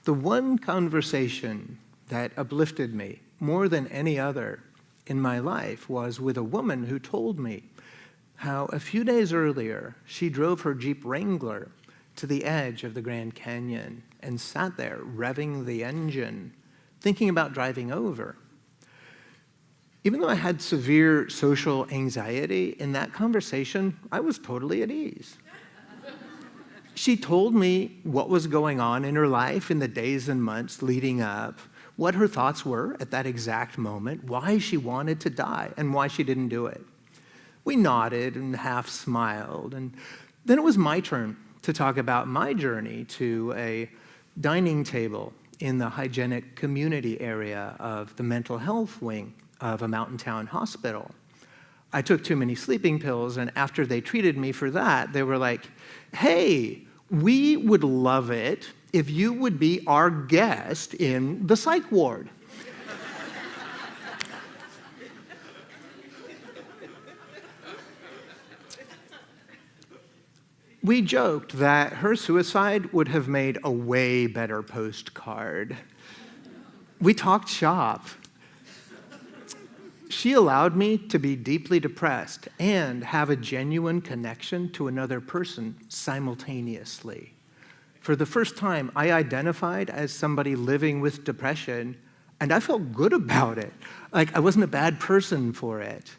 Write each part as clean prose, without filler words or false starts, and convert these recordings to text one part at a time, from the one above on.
The one conversation that uplifted me more than any other in my life was with a woman who told me how a few days earlier she drove her Jeep Wrangler to the edge of the Grand Canyon and sat there revving the engine, thinking about driving over. Even though I had severe social anxiety, in that conversation, I was totally at ease. She told me what was going on in her life in the days and months leading up, what her thoughts were at that exact moment, why she wanted to die, and why she didn't do it. We nodded and half smiled, and then it was my turn to talk about my journey to a dining table in the hygienic community area of the mental health wing of a mountain town hospital. I took too many sleeping pills, and after they treated me for that, they were like, hey, we would love it if you would be our guest in the psych ward. We joked that her suicide would have made a way better postcard. We talked shop. She allowed me to be deeply depressed and have a genuine connection to another person simultaneously. For the first time, I identified as somebody living with depression, and I felt good about it. Like I wasn't a bad person for it.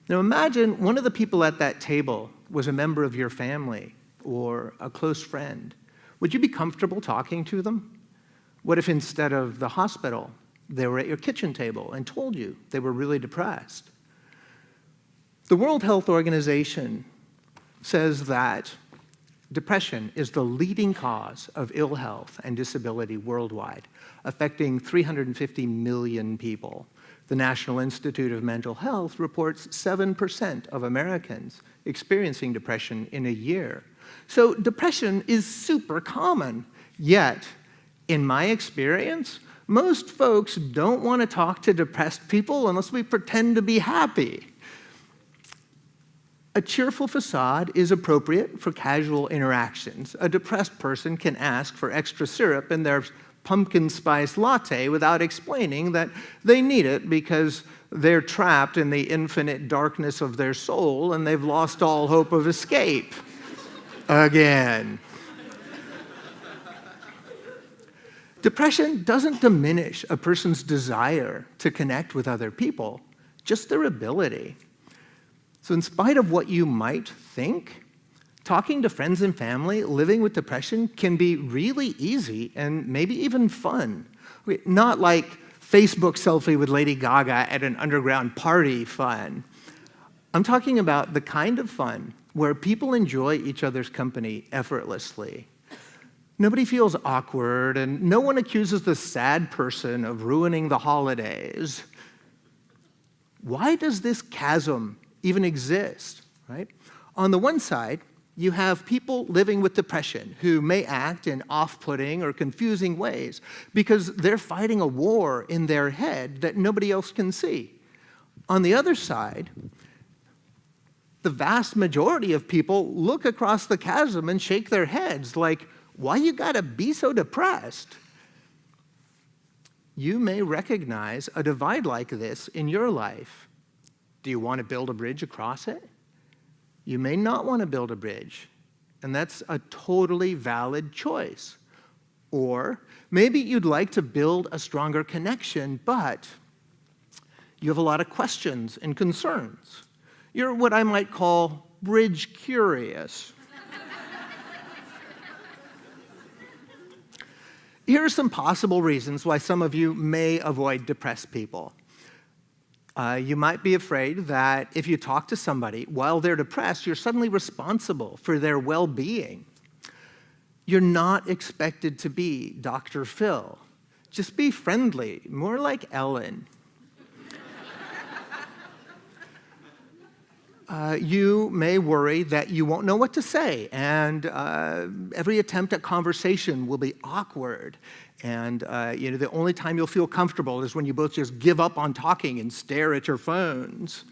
Now imagine one of the people at that table was a member of your family or a close friend. Would you be comfortable talking to them? What if instead of the hospital, they were at your kitchen table and told you they were really depressed? The World Health Organization says that depression is the leading cause of ill health and disability worldwide, affecting 350 million people. The National Institute of Mental Health reports 7% of Americans experiencing depression in a year. So depression is super common, yet, in my experience, most folks don't want to talk to depressed people unless we pretend to be happy. A cheerful facade is appropriate for casual interactions. A depressed person can ask for extra syrup in their pumpkin spice latte without explaining that they need it because they're trapped in the infinite darkness of their soul and they've lost all hope of escape. Again. Depression doesn't diminish a person's desire to connect with other people, just their ability. So in spite of what you might think, talking to friends and family living with depression can be really easy and maybe even fun. Not like Facebook selfie with Lady Gaga at an underground party fun. I'm talking about the kind of fun where people enjoy each other's company effortlessly. Nobody feels awkward, and no one accuses the sad person of ruining the holidays. Why does this chasm even exist, right? On the one side, you have people living with depression who may act in off-putting or confusing ways because they're fighting a war in their head that nobody else can see. On the other side, the vast majority of people look across the chasm and shake their heads like, why you gotta be so depressed? You may recognize a divide like this in your life. Do you want to build a bridge across it? You may not want to build a bridge, and that's a totally valid choice. Or maybe you'd like to build a stronger connection, but you have a lot of questions and concerns. You're what I might call bridge curious. Here are some possible reasons why some of you may avoid depressed people. You might be afraid that if you talk to somebody while they're depressed, you're suddenly responsible for their well-being. You're not expected to be Dr. Phil. Just be friendly, more like Ellen. You may worry that you won't know what to say, and every attempt at conversation will be awkward. And the only time you'll feel comfortable is when you both just give up on talking and stare at your phones.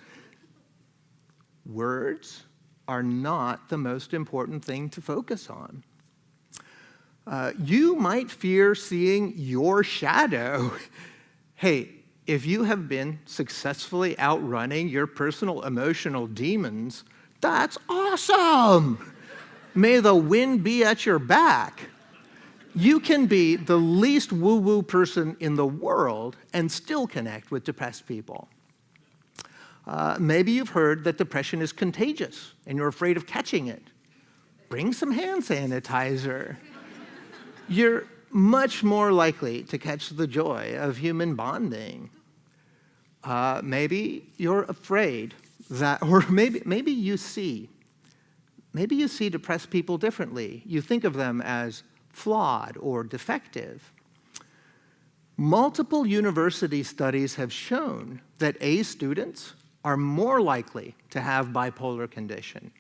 Words are not the most important thing to focus on. You might fear seeing your shadow. Hey, if you have been successfully outrunning your personal emotional demons, that's awesome. May the wind be at your back. You can be the least woo-woo person in the world and still connect with depressed people. Maybe you've heard that depression is contagious and you're afraid of catching it. Bring some hand sanitizer. You're much more likely to catch the joy of human bonding. Maybe you're afraid that, or maybe you see depressed people differently. You think of them as flawed or defective. Multiple university studies have shown that A students are more likely to have bipolar condition.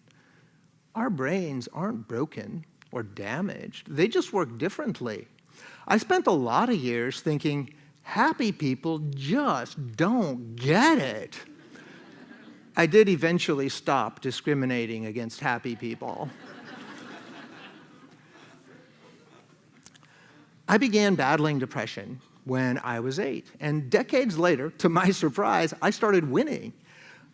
Our brains aren't broken or damaged. They just work differently. I spent a lot of years thinking, happy people just don't get it. I did eventually stop discriminating against happy people. I began battling depression when I was 8, and decades later, to my surprise, I started winning.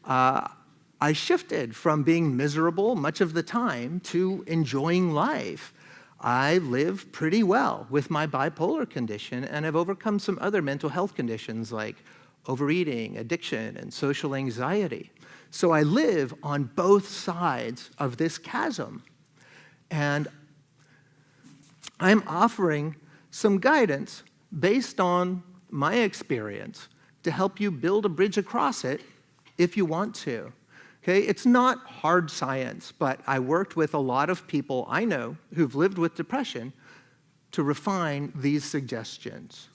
I shifted from being miserable much of the time to enjoying life. I live pretty well with my bipolar condition, and I've overcome some other mental health conditions like overeating, addiction, and social anxiety. So I live on both sides of this chasm. And I'm offering some guidance based on my experience to help you build a bridge across it if you want to. Okay, it's not hard science, but I worked with a lot of people I know who've lived with depression to refine these suggestions.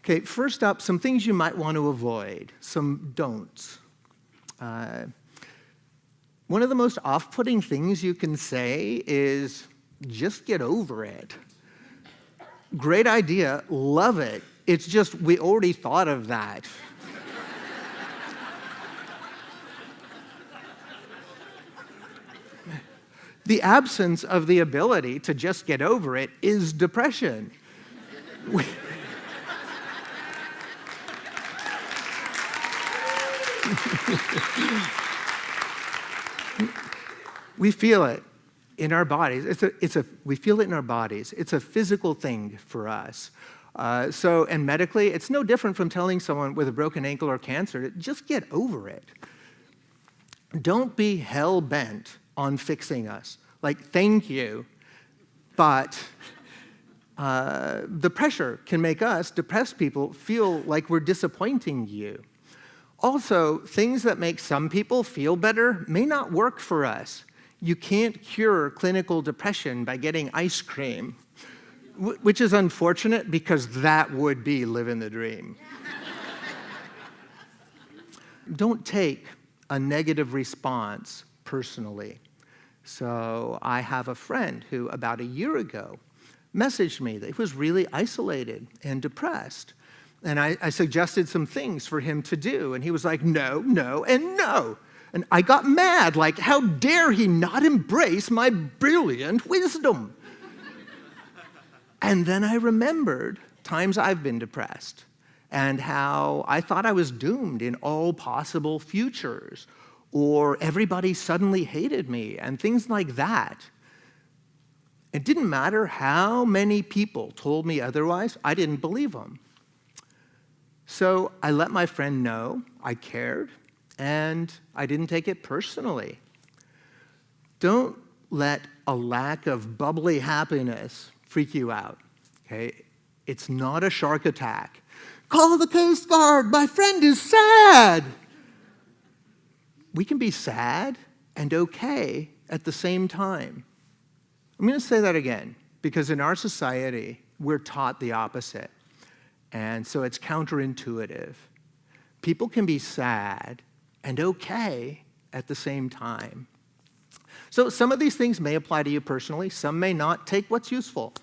Okay, first up, some things you might want to avoid, some don'ts. One of the most off-putting things you can say is, just get over it. Great idea, love it. It's just, we already thought of that. The absence of the ability to just get over it is depression. We feel it in our bodies. We feel it in our bodies. It's a physical thing for us. And medically, it's no different from telling someone with a broken ankle or cancer to just get over it. Don't be hell-bent on fixing us. Like, thank you, but the pressure can make us, depressed people, feel like we're disappointing you. Also, things that make some people feel better may not work for us. You can't cure clinical depression by getting ice cream, which is unfortunate because that would be living the dream. Don't take a negative response personally. So I have a friend who about a year ago messaged me that he was really isolated and depressed. And I suggested some things for him to do. And he was like, no, no, and no. And I got mad, like, how dare he not embrace my brilliant wisdom? And then I remembered times I've been depressed and how I thought I was doomed in all possible futures, or everybody suddenly hated me, and things like that. It didn't matter how many people told me otherwise, I didn't believe them. So I let my friend know I cared, and I didn't take it personally. Don't let a lack of bubbly happiness freak you out, okay? It's not a shark attack. Call the Coast Guard, my friend is sad. We can be sad and okay at the same time. I'm going to say that again, because in our society, we're taught the opposite. And so it's counterintuitive. People can be sad and okay at the same time. So some of these things may apply to you personally, some may not. Take what's useful.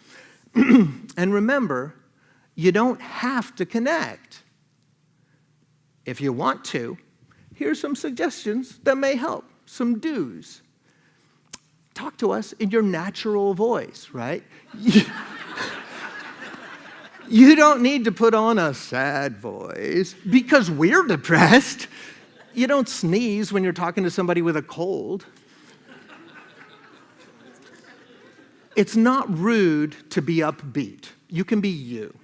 And remember, you don't have to connect. If you want to, here's some suggestions that may help, some do's. talk to us in your natural voice, right? You don't need to put on a sad voice because we're depressed. You don't sneeze when you're talking to somebody with a cold. It's not rude to be upbeat. You can be you,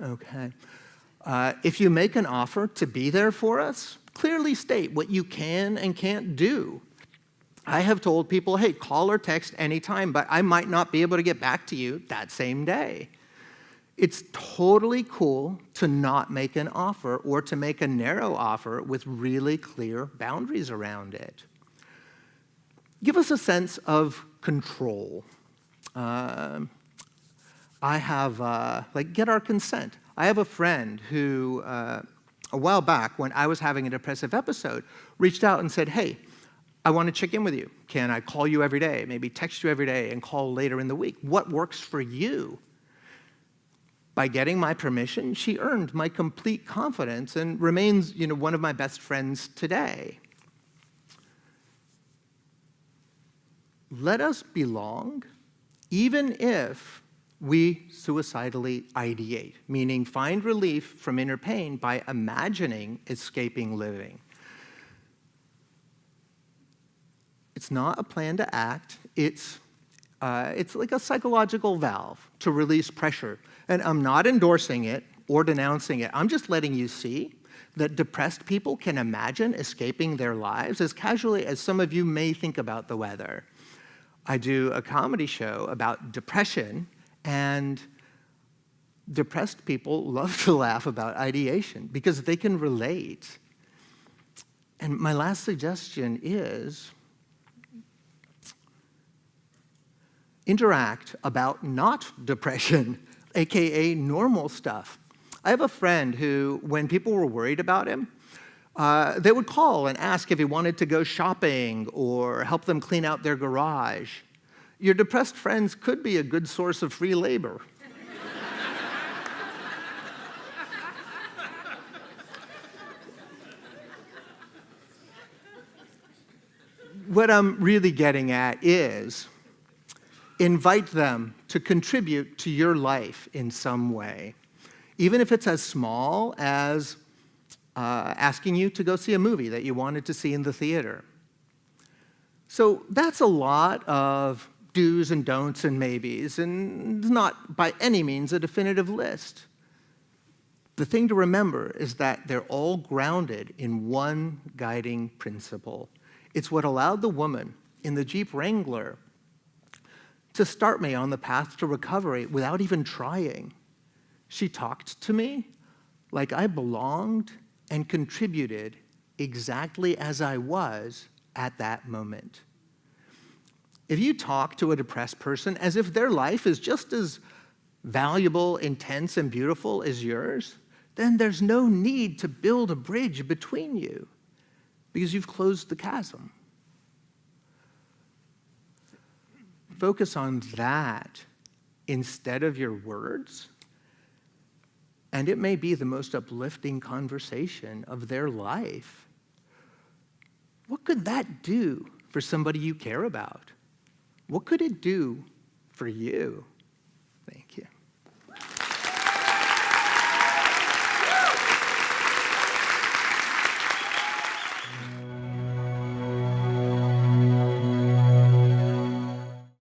okay? If you make an offer to be there for us, clearly state what you can and can't do. I have told people, hey, call or text anytime, but I might not be able to get back to you that same day. It's totally cool to not make an offer or to make a narrow offer with really clear boundaries around it. Give us a sense of control. Get our consent. I have a friend who, a while back, when I was having a depressive episode, reached out and said, hey, I want to check in with you. Can I call you every day, maybe text you every day and call later in the week? What works for you? By getting my permission, she earned my complete confidence and remains, one of my best friends today. Let us belong, even if we suicidally ideate, meaning find relief from inner pain by imagining escaping living. It's not a plan to act. It's like a psychological valve to release pressure. And I'm not endorsing it or denouncing it. I'm just letting you see that depressed people can imagine escaping their lives as casually as some of you may think about the weather. I do a comedy show about depression, and depressed people love to laugh about ideation because they can relate. And my last suggestion is interact about not depression, aka normal stuff. I have a friend who, when people were worried about him, they would call and ask if he wanted to go shopping or help them clean out their garage. Your depressed friends could be a good source of free labor. What I'm really getting at is invite them to contribute to your life in some way, even if it's as small as asking you to go see a movie that you wanted to see in the theater. So that's a lot of do's and don'ts and maybes, and not by any means a definitive list. The thing to remember is that they're all grounded in one guiding principle. It's what allowed the woman in the Jeep Wrangler to start me on the path to recovery without even trying. She talked to me like I belonged and contributed exactly as I was at that moment. If you talk to a depressed person as if their life is just as valuable, intense, and beautiful as yours, then there's no need to build a bridge between you because you've closed the chasm. Focus on that instead of your words, and it may be the most uplifting conversation of their life. What could that do for somebody you care about? What could it do for you?